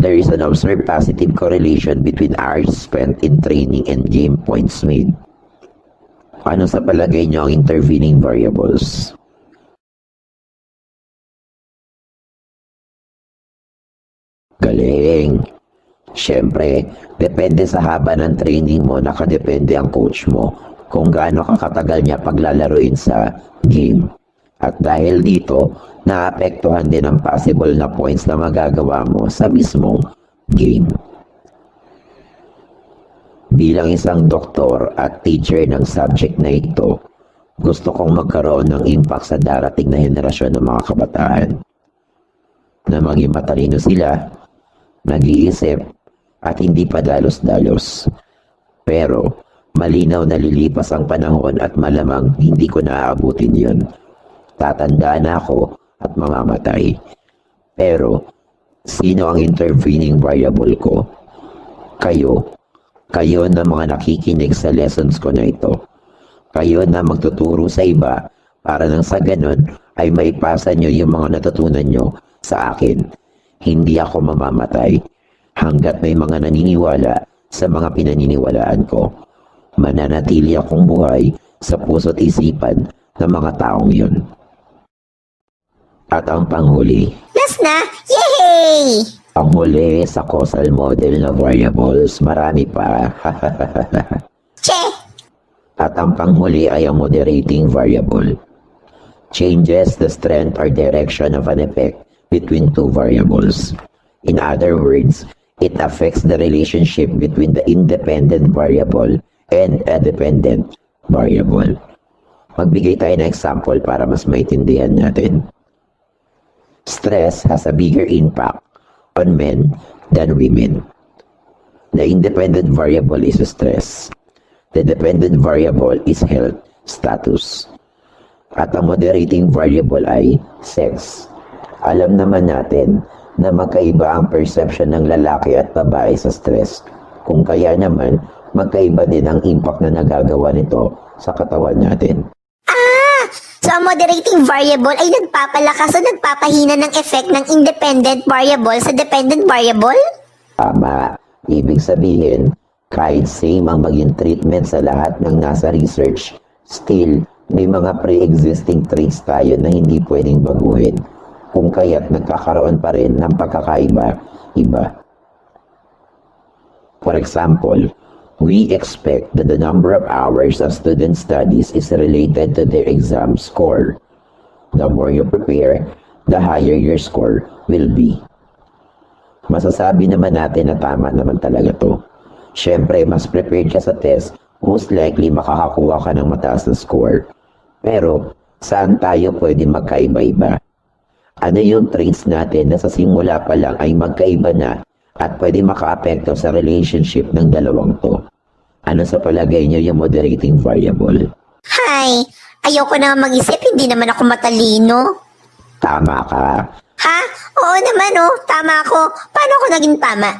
there is an observed positive correlation between hours spent in training and game points made. Ano sa palagay niyo ang intervening variables? Galing! Siyempre, depende sa haba ng training mo, nakadepende ang coach mo kung gaano kakatagal niya paglalaruin sa game. At dahil dito, naapektuhan din ang possible na points na magagawa mo sa mismong game. Bilang isang doktor at teacher ng subject na ito, gusto kong magkaroon ng impact sa darating na henerasyon ng mga kabataan. Na maging matalino sila, nag-iisip, at hindi pa dalos-dalos. Pero, malinaw na lilipas ang panahon at malamang hindi ko naaabutin yun. Tatanda na ako at mamamatay. Pero, sino ang intervening variable ko? Kayo. Kayo na mga nakikinig sa lessons ko na ito. Kayo na magtuturo sa iba para nang sa ganun ay maipasa nyo yung mga natutunan nyo sa akin. Hindi ako mamamatay hanggat may mga naniniwala sa mga pinaniniwalaan ko. Mananatili akong buhay sa puso't isipan ng mga taong yun. At ang panghuli, Last na! Yay! ang huli sa causal model na variables, marami pa. Che! At ang panghuli ay ang moderating variable. Changes the strength or direction of an effect between two variables. In other words, it affects the relationship between the independent variable and a dependent variable. Magbigay tayo ng example para mas maintindihan natin. Stress has a bigger impact on men than women. The independent variable is stress. The dependent variable is health status. At ang moderating variable ay sex. Alam naman natin na magkaiba ang perception ng lalaki at babae sa stress. Kung kaya naman, magkaiba din ang impact na nagagawa nito sa katawan natin. So, ang moderating variable ay nagpapalakas o nagpapahina ng effect ng independent variable sa dependent variable? Tama. Ibig sabihin, kahit same ang maging treatment sa lahat ng nasa research, still, may mga pre-existing traits tayo na hindi pwedeng baguhin. Kung kaya't nagkakaroon pa rin ng pagkakaiba-iba. For example, we expect that the number of hours a student studies is related to their exam score. The more you prepare, the higher your score will be. Masasabi naman natin na tama naman talaga to. Siyempre, mas prepared ka sa test, most likely makakakuha ka ng mataas na score. Pero, saan tayo pwede magkaiba-iba? Ano yung traits natin na sa simula pa lang ay magkaiba na at pwede makaapekto sa relationship ng dalawang to? Ano sa palagay niyo yung moderating variable? Hay, ayoko na mag-isip, hindi naman ako matalino. Tama ka. Ha? Oo naman oh, tama ako. Paano ako naging tama?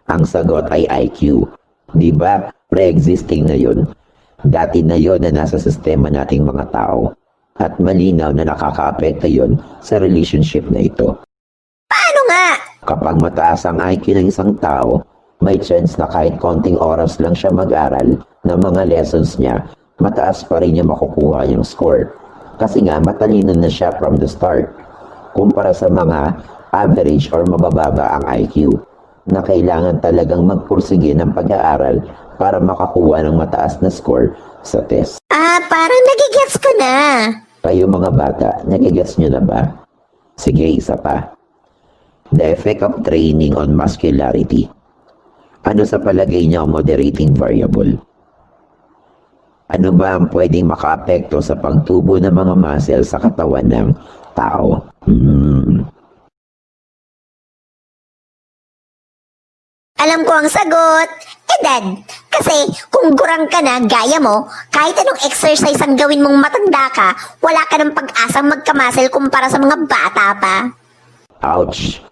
Ang sagot ay IQ. Di ba? Pre-existing na yun. Dati na yun na nasa sistema nating mga tao. At malinaw na nakakaapekto yun sa relationship na ito. Paano nga? Kapag mataas ang IQ ng isang tao, may chance na kahit konting oras lang siya mag-aral ng mga lessons niya, mataas pa rin niya makukuha yung score. Kasi nga, matalino na siya from the start. Kumpara sa mga average or mabababa ang IQ, na kailangan talagang magpursige ng pag-aaral para makakuha ng mataas na score sa test. Parang nagigets ko na. Kayo mga bata, nagigets nyo na ba? Sige, isa pa. The effect of training on muscularity. Ano sa palagay niyo ang moderating variable? Ano ba ang pwedeng makaapekto sa pagtubo ng mga muscle sa katawan ng tao? Alam ko ang sagot. Edad. Kasi kung gurang ka na, gaya mo, kahit anong exercise ang gawin mong matanda ka, wala ka ng pag-asang magkamuscle kumpara sa mga bata pa. Ouch!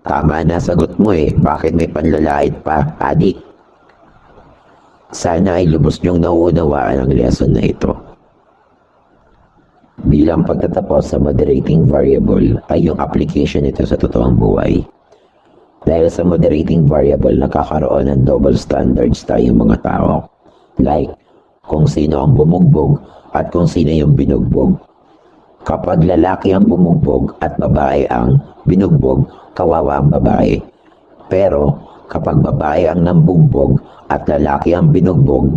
Tama na sagot mo eh. Bakit may panlalait pa, adik? Sana ay lubos niyong nauunawaan ang lesson na ito. Bilang pagtatapos sa moderating variable ay yung application nito sa totoong buhay. Dahil sa moderating variable, nakakaroon ng double standards tayong mga tao. Like, kung sino ang bumugbog at kung sino yung binugbog. Kapag lalaki ang bumugbog at babae ang binugbog, kawawa ang babae. Pero, kapag babae ang nambugbog at lalaki ang binugbog,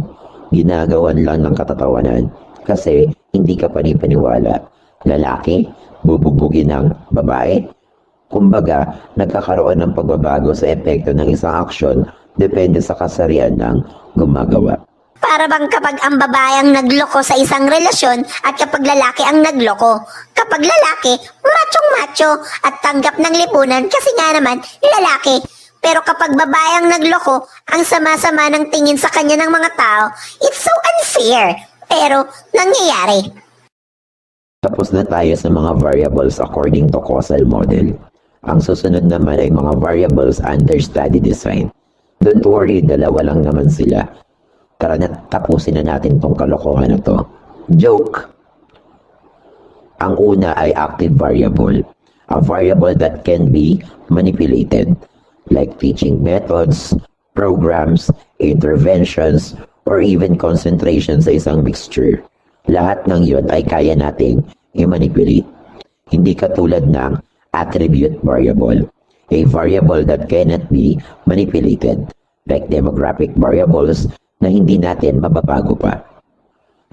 ginagawan lang ng katatawanan. Kasi, hindi ka panipaniwala. Lalaki, bubugbugin ng babae. Kumbaga, nagkakaroon ng pagbabago sa epekto ng isang aksyon depende sa kasarian ng gumagawa. Para bang kapag ang babae ang nagloko sa isang relasyon at kapag lalaki ang nagloko. Kapag lalaki, machong-macho at tanggap ng lipunan kasi nga naman lalaki. Pero kapag babae ang nagloko, ang sama-sama ng tingin sa kanya ng mga tao, it's so unfair. Pero nangyayari. Tapos na tayo sa mga variables according to causal model. Ang susunod naman ay mga variables under study design. Don't worry, dalawa lang naman sila. Tara na, tapusin na natin tong kalokohan na to. Joke! Ang una ay active variable. A variable that can be manipulated, like teaching methods, programs, interventions, or even concentration sa isang mixture. Lahat ng yun ay kaya nating i-manipulate. Hindi katulad ng attribute variable, a variable that cannot be manipulated, like demographic variables na hindi natin mababago pa.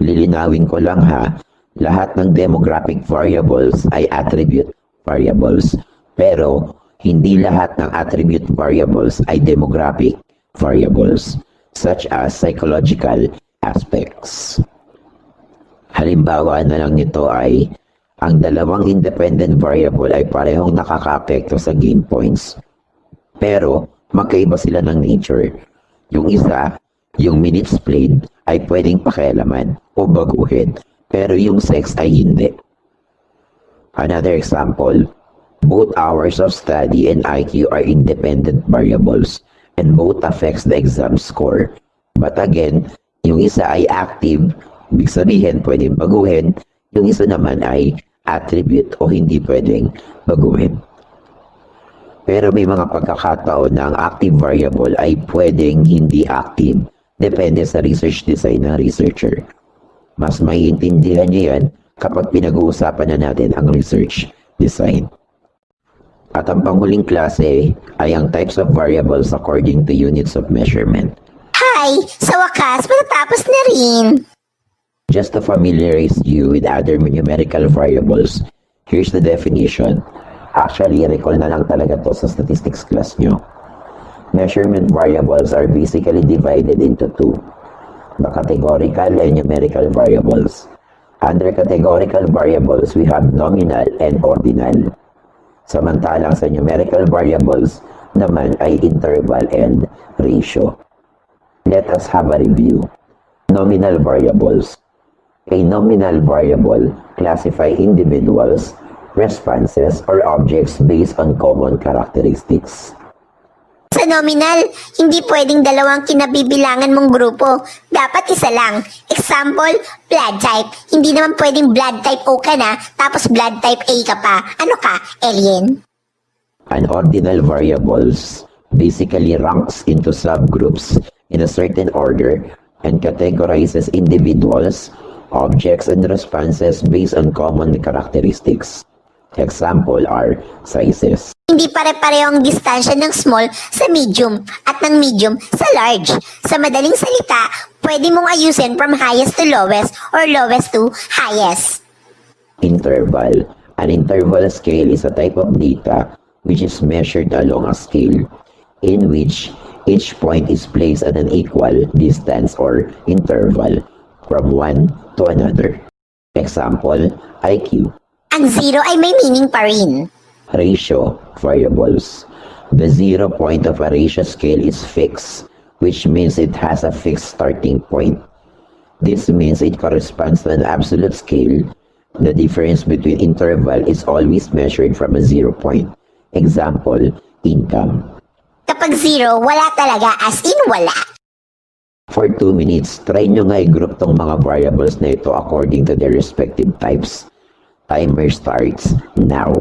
Lilinawin ko lang ha, lahat ng demographic variables ay attribute variables, pero hindi lahat ng attribute variables ay demographic variables, such as psychological aspects. Halimbawa na lang nito ay, ang dalawang independent variable ay parehong nakaka-apekto sa gain points. Pero, magkaiba sila ng nature. Yung isa, yung minutes played, ay pwedeng pakialaman o baguhin, pero yung sex ay hindi. Another example, both hours of study and IQ are independent variables, and both affects the exam score. But again, yung isa ay active, ibig sabihin pwedeng baguhin, yung isa naman ay attribute o hindi pwedeng baguhin. Pero may mga pagkakataon na ang active variable ay pwedeng hindi active. Depende sa research design ng researcher. Mas maiintindihan niyo yan kapag pinag-uusapan na natin ang research design. At ang panghuling klase ay ang types of variables according to units of measurement. Hi! Sa wakas, matatapos na rin. Just to familiarize you with other numerical variables, here's the definition. Actually, recall na lang talaga to sa statistics class nyo. Measurement variables are basically divided into two, the categorical and numerical variables. Under categorical variables, we have nominal and ordinal. Samantalang sa numerical variables naman ay interval and ratio. Let us have a review. Nominal variables. A nominal variable classify individuals, responses, or objects based on common characteristics. Sa nominal, hindi pwedeng dalawang kinabibilangan mong grupo. Dapat isa lang. Example, blood type. Hindi naman pwedeng blood type O ka na, tapos blood type A ka pa. Ano ka, alien? An ordinal variables basically ranks into subgroups in a certain order and categorizes individuals, objects, and responses based on common characteristics. Example are sizes. Hindi pare-parehong distansya ng small sa medium at ng medium sa large. Sa madaling salita, pwede mong ayusin from highest to lowest or lowest to highest. Interval. An interval scale is a type of data which is measured along a scale in which each point is placed at an equal distance or interval from one to another. Example, IQ. Ang zero ay may meaning pa rin. Ratio variables. The 0 point of a ratio scale is fixed, which means it has a fixed starting point. This means it corresponds to an absolute scale. The difference between interval is always measured from a 0 point. Example, income. Kapag zero, wala talaga, as in wala. For 2 minutes, try nyo nga i-group tong mga variables na ito according to their respective types. Timer starts now.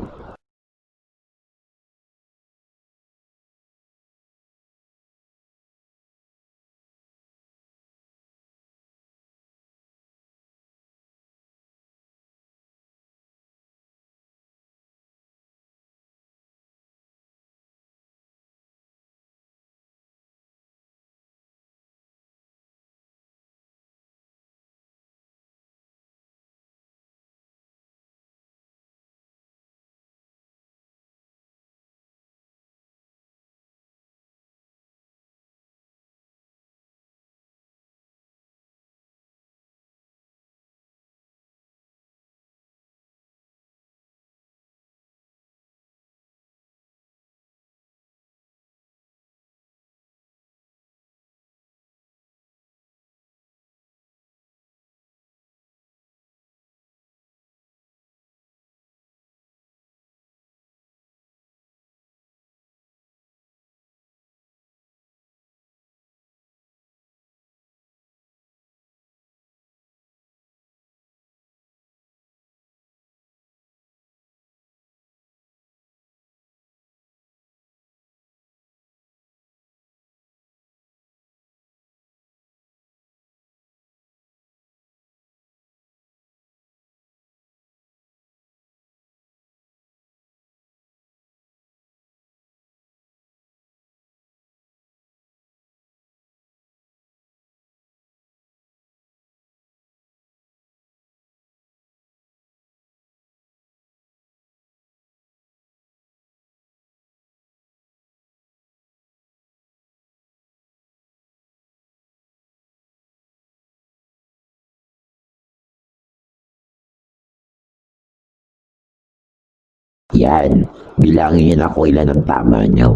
Yan, bilangin niyo na kung ilan ang tama niyo.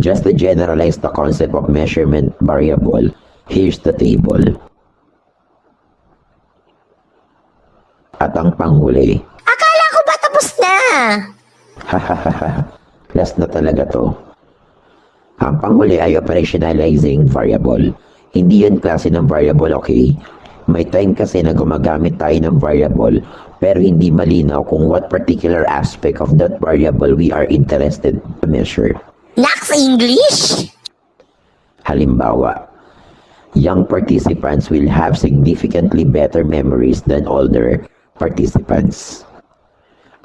Just to generalize the concept of measurement variable, here's the table. At ang panghuli, Akala ko ba tapos na? hahaha, last na talaga to. Ang panghuli ay operationalizing variable. Hindi yun klase ng variable, okay? May time kasi na gumagamit tayo ng variable pero hindi malinaw kung what particular aspect of that variable we are interested to measure. Naks English? Halimbawa, young participants will have significantly better memories than older participants.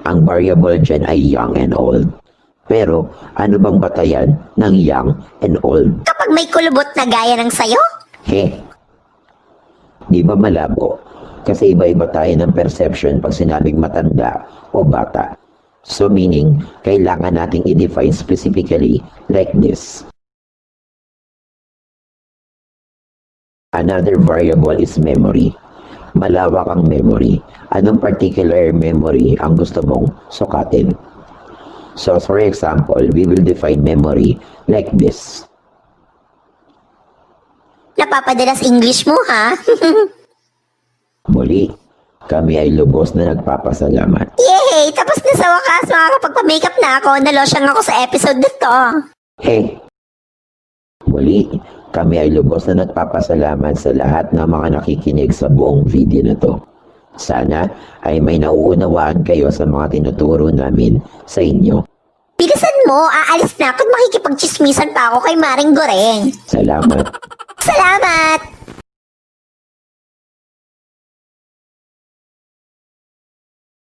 Ang variable dyan ay young and old. Pero ano bang batayan ng young and old? Kapag may kulubot na gaya ng sayo? Di ba malabo? Kasi iba-iba tayo ng perception pag sinabing matanda o bata. So meaning, kailangan nating i-define specifically like this. Another variable is memory. Malawak ang memory. Anong particular memory ang gusto mong sukatin? So for example, we will define memory like this. Napapadalas English mo, ha? Muli, kami ay lubos na nagpapasalamat. Yay! Tapos na sa wakas, makakapagpa-makeup na ako. Nalosyang ako sa episode na to. Muli, kami ay lubos na nagpapasalamat sa lahat ng mga nakikinig sa buong video na to. Sana ay may nauunawaan kayo sa mga tinuturo namin sa inyo. Bilisan mo, aalis na ako at makikipagchismisan pa ako kay Maring Goreng. Salamat. Salamat!